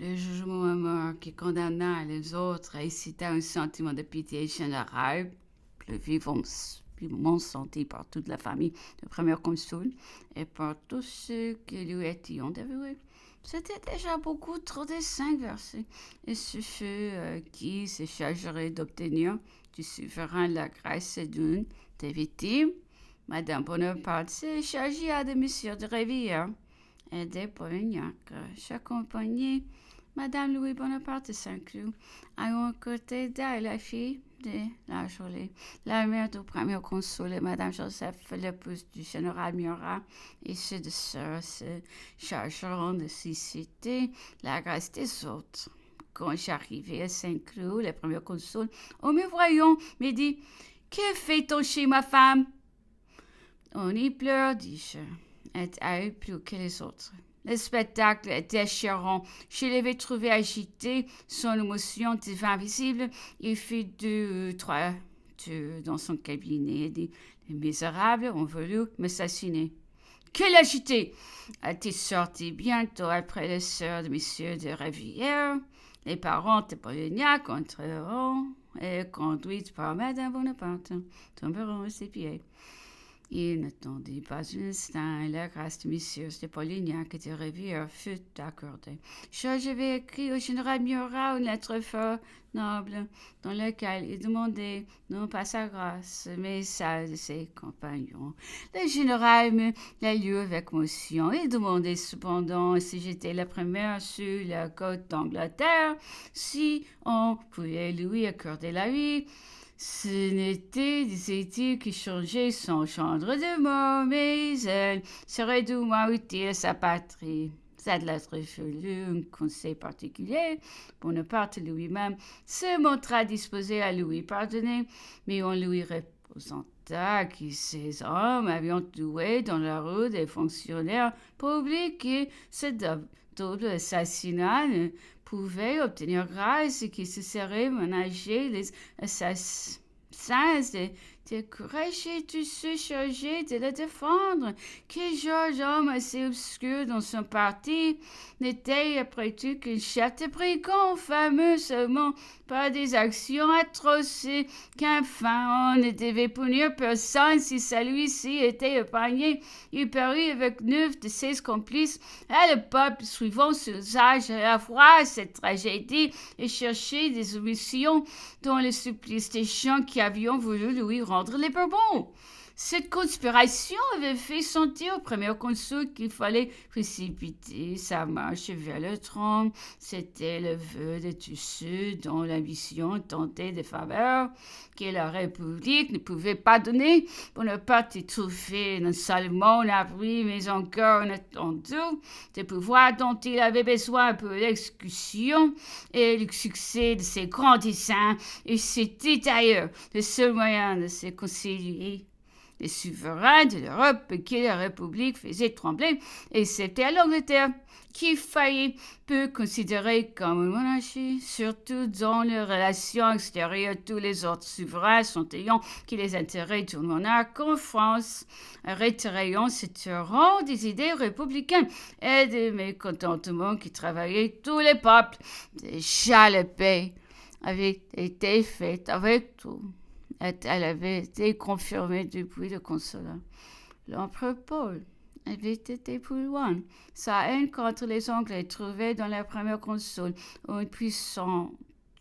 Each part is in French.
Le jugement qui condamna les autres incita un sentiment de pitié générale, le vivement senti par toute la famille du premier consul et par tous ceux qui lui étaient dévoués. C'était déjà beaucoup trop de sang versé, et ce fut qui se chargerait d'obtenir du souverain la grâce d'une des victimes. Madame Bonaparte s'est chargée de Monsieur de Rivière et des Polignac. J'accompagnais Madame Louis Bonaparte de Saint-Cloud à un côté d'elle, la fille de la Jolie, la mère du premier consul et Madame Joseph, l'épouse du général Murat, et ses deux sœurs se chargeront de susciter la grâce des autres. Quand j'arrivai à Saint-Cloud, le premier consul, en me voyant, me dit « Que fait-on chez ma femme ?» « On y pleure, dis-je, et elle plus que les autres. Le spectacle est déchirant. Je l'avais trouvé agité, son émotion devint visible. Il fit deux ou trois tours dans son cabinet. Les misérables ont voulu m'assassiner. Quel agité! Elle sorti bientôt après les sœurs de Monsieur de Rivière. Les parents de Polignac entreront et, conduites par Madame Bonaparte, tomberont à ses pieds. Il n'attendit pas un instant et la grâce de Messieurs de Polignac et de Rivière fut accordée. J'avais écrit au général Murat une lettre fort noble dans laquelle il demandait non pas sa grâce, mais celle de ses compagnons. Le général me l'a lu avec émotion et demandait cependant si j'étais la première sur la côte d'Angleterre, si on pouvait lui accorder la vie. Ce n'était, disait-il, que changer son gendre de mort, mais elle serait du moins utile à sa patrie. Cette lettre fut un conseil particulier. Bonaparte lui-même se montra disposé à lui pardonner, mais on lui représenta que ces hommes avaient doué dans la rue des fonctionnaires publics et ce double assassinat ne pouvait obtenir grâce et que se seraient ménagés les assassins de courage et tous ceux chargés de le défendre. Que Georges, homme assez obscur dans son parti, n'était après tout qu'un chef de brigand fameux seulement par des actions atroces, qu'enfin on ne devait punir personne si celui-ci était épargné. Il parut avec 9 de ses complices et le peuple, suivant son usage à la fois cette tragédie et cherchait des omissions dans le supplice des gens qui avaient voulu lui rendre les Bourbons. Cette conspiration avait fait sentir au premier consul qu'il fallait précipiter sa marche vers le trône. C'était le vœu de tous ceux dont l'ambition tentait des faveurs que la République ne pouvait pas donner. Bonaparte y trouvait non seulement un abri, mais encore une étendue des pouvoirs dont il avait besoin pour l'exécution et le succès de ses grands desseins. Et c'était d'ailleurs le seul moyen de se concilier les souverains de l'Europe que la République faisait trembler, et c'était l'Angleterre qui faillit peu considérer comme une monarchie, surtout dans les relations extérieures. Tous les autres souverains sont ayant que les intérêts du monarque en France, retirant ce rang des idées républicaines et des mécontentements qui travaillaient tous les peuples. Déjà la paix avait été faite avec tout. Elle avait été confirmée depuis le consulat. L'empereur Paul avait été plus loin. Sa haine contre les Anglais trouvait dans la première consul un puissant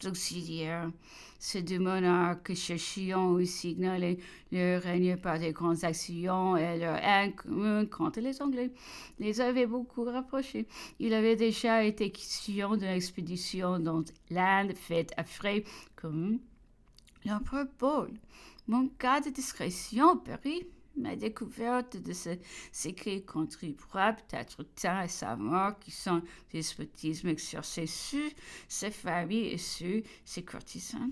auxiliaire. Ces deux monarques cherchaient aussi signaler leur règne par des grandes actions et leur haine commune contre les Anglais les avait beaucoup rapprochés. Il avait déjà été question d'une expédition dans l'Inde faite à frais communs. L'empereur Paul manqua de discrétion, périt. La découverte de ce secret contribuera peut-être tant à sa mort que son despotisme exercé sur ses familles et sur ses courtisans.